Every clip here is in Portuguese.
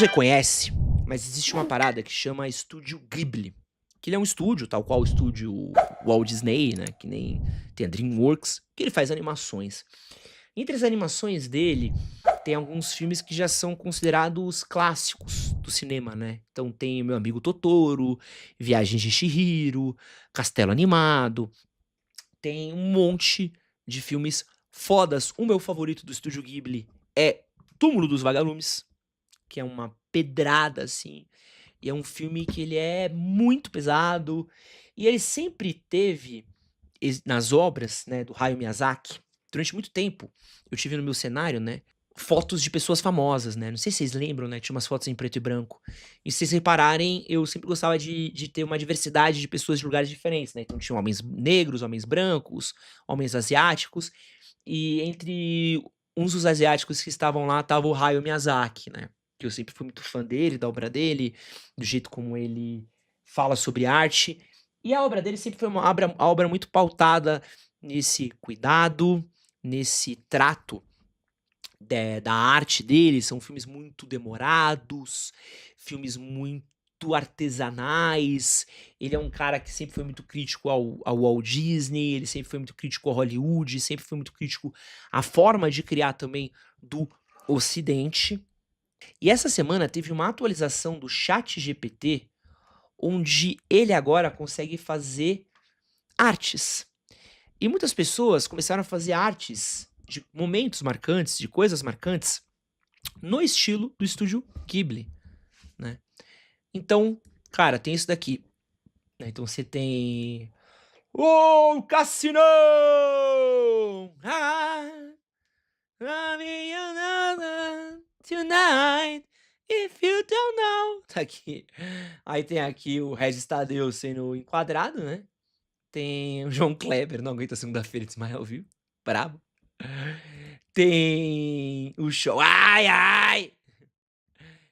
Você conhece, mas existe uma parada que chama Estúdio Ghibli, que ele é um estúdio, tal qual o estúdio Walt Disney, né, que nem tem a DreamWorks, que ele faz animações. Entre as animações dele, tem alguns filmes que já são considerados clássicos do cinema, né. Então tem Meu Amigo Totoro, Viagens de Chihiro, Castelo Animado, tem um monte de filmes fodas. O meu favorito do Estúdio Ghibli é Túmulo dos Vagalumes, que é uma pedrada, assim, e é um filme que ele é muito pesado, e ele sempre teve nas obras, né, do Hayao Miyazaki, durante muito tempo, eu tive no meu cenário, né, fotos de pessoas famosas, né, não sei se vocês lembram, né, tinha umas fotos em preto e branco. E se vocês repararem, eu sempre gostava de ter uma diversidade de pessoas de lugares diferentes, né, então tinha homens negros, homens brancos, homens asiáticos, e entre uns dos asiáticos que estavam lá, estava o Hayao Miyazaki, né, que eu sempre fui muito fã dele, da obra dele, do jeito como ele fala sobre arte. E a obra dele sempre foi uma obra muito pautada nesse cuidado, nesse trato da arte dele. São filmes muito demorados, filmes muito artesanais. Ele é um cara que sempre foi muito crítico ao Walt Disney, ele sempre foi muito crítico ao Hollywood, sempre foi muito crítico à forma de criar também do Ocidente. E essa semana teve uma atualização do ChatGPT, onde ele agora consegue fazer artes. E muitas pessoas começaram a fazer artes de momentos marcantes, de coisas marcantes, no estilo do estúdio Ghibli, né. Então, cara, tem isso daqui, né, então você tem: "Oh, Cassino! Ah, tonight, if you don't know". Tá aqui. Aí tem aqui o Regis Tadeu sendo enquadrado, né. Tem o João Kleber, Não Aguento a Segunda-feira de Ismael, viu, brabo. Tem o show Ai, ai!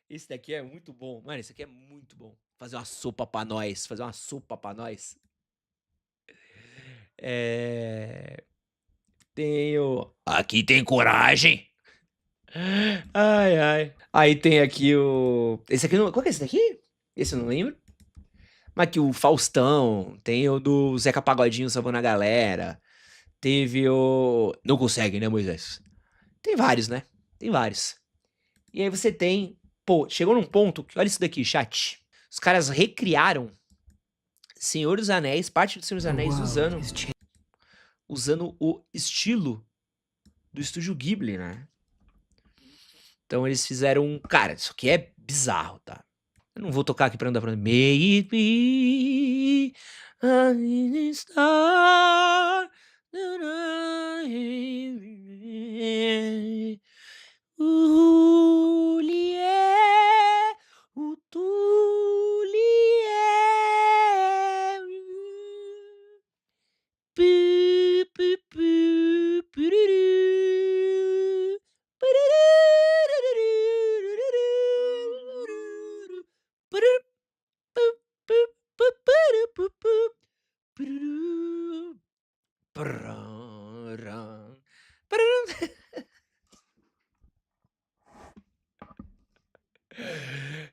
Esse daqui é muito bom. Mano, esse aqui é muito bom. Fazer uma sopa pra nós, fazer uma sopa pra nós. Eh, tem o Aqui tem coragem. Ai, ai. Aí tem aqui o esse aqui não qual que é esse daqui? Esse eu não lembro. Mas aqui o Faustão, tem o do Zeca Pagodinho salvando a galera, teve o Não Consegue, né, Moisés? Tem vários, né, tem vários. E aí você tem pô, chegou num ponto que olha isso daqui, chat. Os caras recriaram Senhor dos Anéis, parte do Senhor dos The Anéis world usando is changing. usando o estilo do estúdio Ghibli, né. Então eles fizeram cara, isso aqui é bizarro, tá. Eu não vou tocar aqui pra não dar problema. May it be a little star that I Ulié, utulié. Pu, pu, pu, pururu. Pururururururururu. Pururu, pu, pu, pu, puru, pu, pu. Pururu. Pararam. Pararam.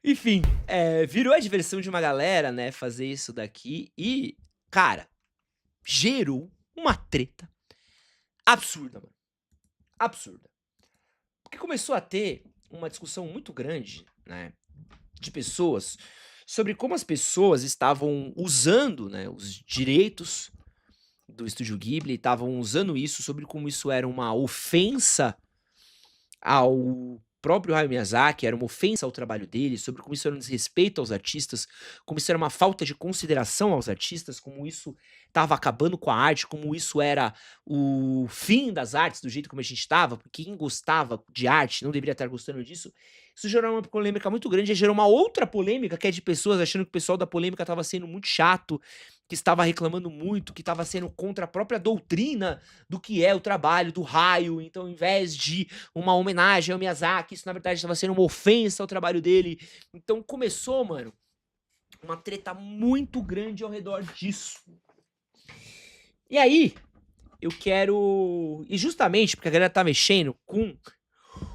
Enfim, virou a diversão de uma galera, né, fazer isso daqui e, cara, gerou uma treta absurda, mano, absurda. Porque começou a ter uma discussão muito grande, né, de pessoas sobre como as pessoas estavam usando, né, os direitos do Estúdio Ghibli, estavam usando isso, sobre como isso era uma ofensa ao próprio Hayao Miyazaki, era uma ofensa ao trabalho dele, sobre como isso era um desrespeito aos artistas, como isso era uma falta de consideração aos artistas, como isso estava acabando com a arte, como isso era o fim das artes do jeito como a gente estava, porque quem gostava de arte não deveria estar gostando disso. Isso gerou uma polêmica muito grande, e gerou uma outra polêmica, que é de pessoas achando que o pessoal da polêmica estava sendo muito chato, que estava reclamando muito, que estava sendo contra a própria doutrina do que é o trabalho do Hayao. Então, ao invés de uma homenagem ao Miyazaki, isso na verdade estava sendo uma ofensa ao trabalho dele. Então começou, mano, uma treta muito grande ao redor disso. E aí, eu quero. E justamente porque a galera tá mexendo com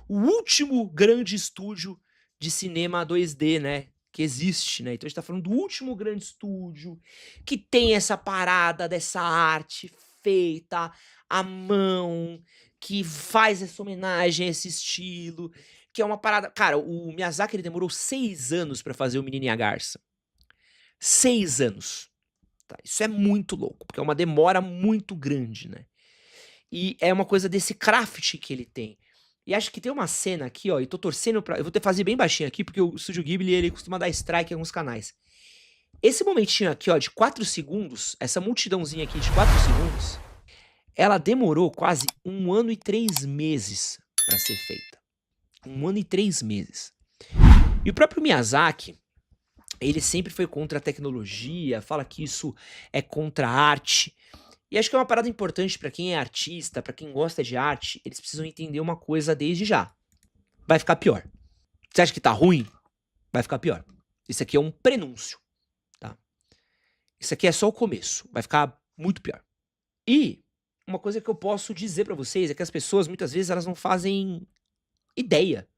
o último grande estúdio de cinema 2D, né, que existe, né. Então a gente tá falando do último grande estúdio que tem essa parada dessa arte feita à mão, que faz essa homenagem a esse estilo, que é uma parada cara, o Miyazaki ele demorou 6 anos pra fazer o Menino e a Garça. 6 anos, tá. Isso é muito louco, porque é uma demora muito grande, né. E é uma coisa desse craft que ele tem. E acho que tem uma cena aqui, ó, e tô torcendo pra eu vou ter que fazer bem baixinho aqui, porque o Estúdio Ghibli, ele costuma dar strike em alguns canais. Esse momentinho aqui, ó, de 4 segundos, essa multidãozinha aqui de 4 segundos, ela demorou quase 1 ano e 3 meses pra ser feita. 1 ano e 3 meses. E o próprio Miyazaki, ele sempre foi contra a tecnologia, fala que isso é contra a arte. E acho que é uma parada importante pra quem é artista, pra quem gosta de arte, eles precisam entender uma coisa desde já. Vai ficar pior. Você acha que tá ruim? Vai ficar pior. Isso aqui é um prenúncio, tá? Isso aqui é só o começo, vai ficar muito pior. E uma coisa que eu posso dizer pra vocês é que as pessoas muitas vezes elas não fazem ideia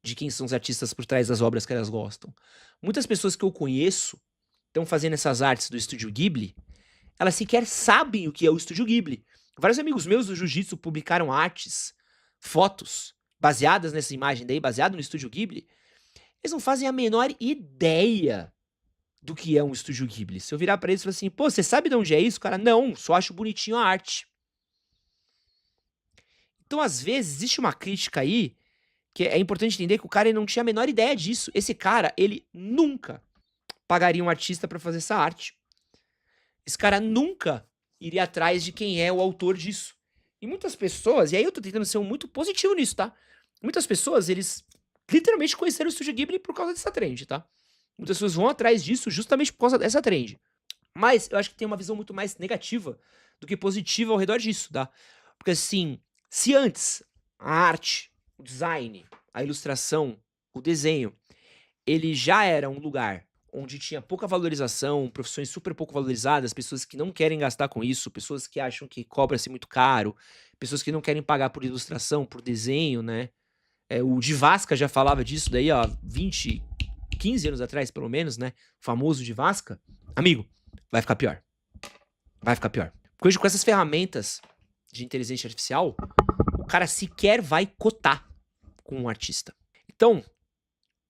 de quem são os artistas por trás das obras que elas gostam. Muitas pessoas que eu conheço estão fazendo essas artes do Estúdio Ghibli, elas sequer sabem o que é o Estúdio Ghibli. Vários amigos meus do jiu-jitsu publicaram artes, fotos, baseadas nessa imagem daí, baseado no Estúdio Ghibli. Eles não fazem a menor ideia do que é um Estúdio Ghibli. Se eu virar pra eles e falar assim, pô, você sabe de onde é isso? Cara, não, só acho bonitinho a arte. Então, às vezes, existe uma crítica aí, que é importante entender que o cara ele não tinha a menor ideia disso. Esse cara, ele nunca pagaria um artista pra fazer essa arte. Esse cara nunca iria atrás de quem é o autor disso. E muitas pessoas, e aí eu tô tentando ser muito positivo nisso, tá? Muitas pessoas, eles literalmente conheceram o Estúdio Ghibli por causa dessa trend, tá? Muitas pessoas vão atrás disso justamente por causa dessa trend. Mas eu acho que tem uma visão muito mais negativa do que positiva ao redor disso, tá? Porque assim, se antes a arte, o design, a ilustração, o desenho, ele já era um lugar onde tinha pouca valorização, profissões super pouco valorizadas, pessoas que não querem gastar com isso, pessoas que acham que cobra-se muito caro, pessoas que não querem pagar por ilustração, por desenho, né? O Divasca já falava disso daí, ó, 20, 15 anos atrás, pelo menos, né? O famoso Divasca. Amigo, vai ficar pior. Vai ficar pior. Porque hoje, com essas ferramentas de inteligência artificial, o cara sequer vai cotar com um artista. Então, o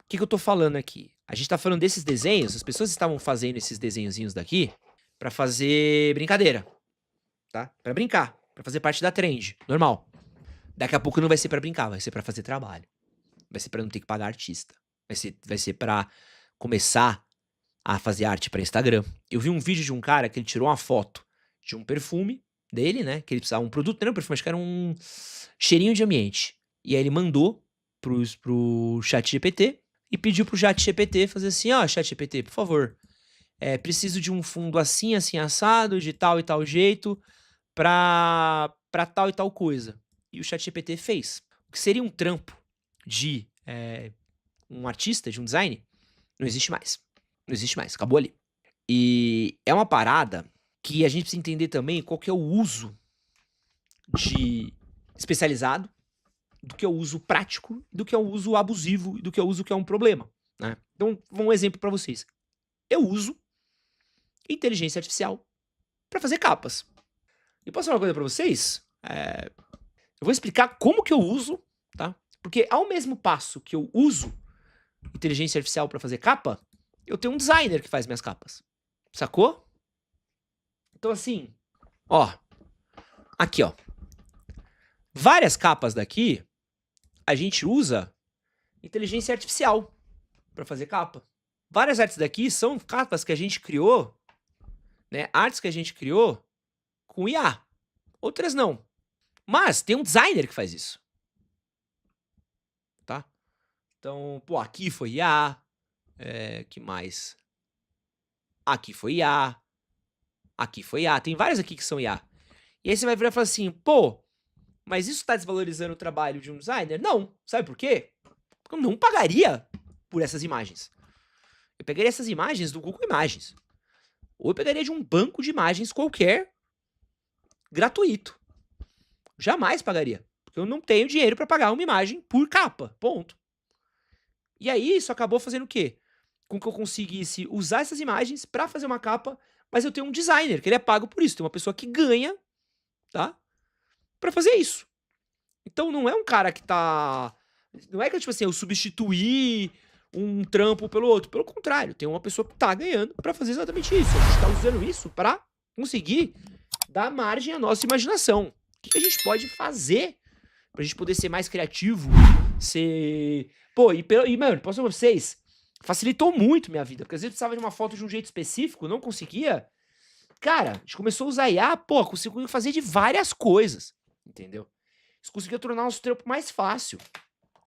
que eu tô falando aqui? A gente tá falando desses desenhos, as pessoas estavam fazendo esses desenhozinhos daqui pra fazer brincadeira, tá? Pra brincar, pra fazer parte da trend, normal. Daqui a pouco não vai ser pra brincar, vai ser pra fazer trabalho. Vai ser pra não ter que pagar artista. Vai ser pra começar a fazer arte pra Instagram. Eu vi um vídeo de um cara que ele tirou uma foto de um perfume dele, né? Que ele precisava um produto, não era um perfume, acho que era um cheirinho de ambiente. E aí ele mandou pro ChatGPT e pediu pro ChatGPT fazer assim, ó, ChatGPT, por favor, preciso de um fundo assim, assim, assado, de tal e tal jeito, pra tal e tal coisa. E o ChatGPT fez. O que seria um trampo de um artista, de um design, não existe mais. Não existe mais, acabou ali. E é uma parada que a gente precisa entender também qual que é o uso de especializado, do que é o uso prático, do que é o uso abusivo e do que é o uso que é um problema, né? Então, um exemplo pra vocês. Eu uso inteligência artificial pra fazer capas. E posso falar uma coisa pra vocês? Eu vou explicar como que eu uso, tá? Porque ao mesmo passo que eu uso inteligência artificial pra fazer capa, eu tenho um designer que faz minhas capas. Sacou? Então assim, ó, aqui ó, várias capas daqui, a gente usa inteligência artificial pra fazer capa. Várias artes daqui são capas que a gente criou, né, artes que a gente criou com IA. Outras não. Mas tem um designer que faz isso. Tá? Então, pô, aqui foi IA, que mais? Aqui foi IA, aqui foi IA, tem várias aqui que são IA. E aí você vai virar e falar assim, pô, mas isso tá desvalorizando o trabalho de um designer? Não, sabe por quê? Porque eu não pagaria por essas imagens. Eu pegaria essas imagens do Google Imagens. Ou eu pegaria de um banco de imagens qualquer, gratuito. Jamais pagaria. Porque eu não tenho dinheiro pra pagar uma imagem por capa, ponto. E aí isso acabou fazendo o quê? Com que eu conseguisse usar essas imagens pra fazer uma capa, mas eu tenho um designer, que ele é pago por isso, tem uma pessoa que ganha, tá, pra fazer isso. Então não é um cara que tá não é que, tipo assim, eu substituí um trampo pelo outro, pelo contrário, tem uma pessoa que tá ganhando pra fazer exatamente isso, a gente tá usando isso pra conseguir dar margem à nossa imaginação. O que que a gente pode fazer pra gente poder ser mais criativo, ser pô, e mano, posso falar pra vocês, facilitou muito minha vida, porque às vezes precisava de uma foto de um jeito específico, não conseguia, cara, a gente começou a usar IA, pô, conseguiu fazer de várias coisas, entendeu? Isso conseguiu tornar o nosso trampo mais fácil.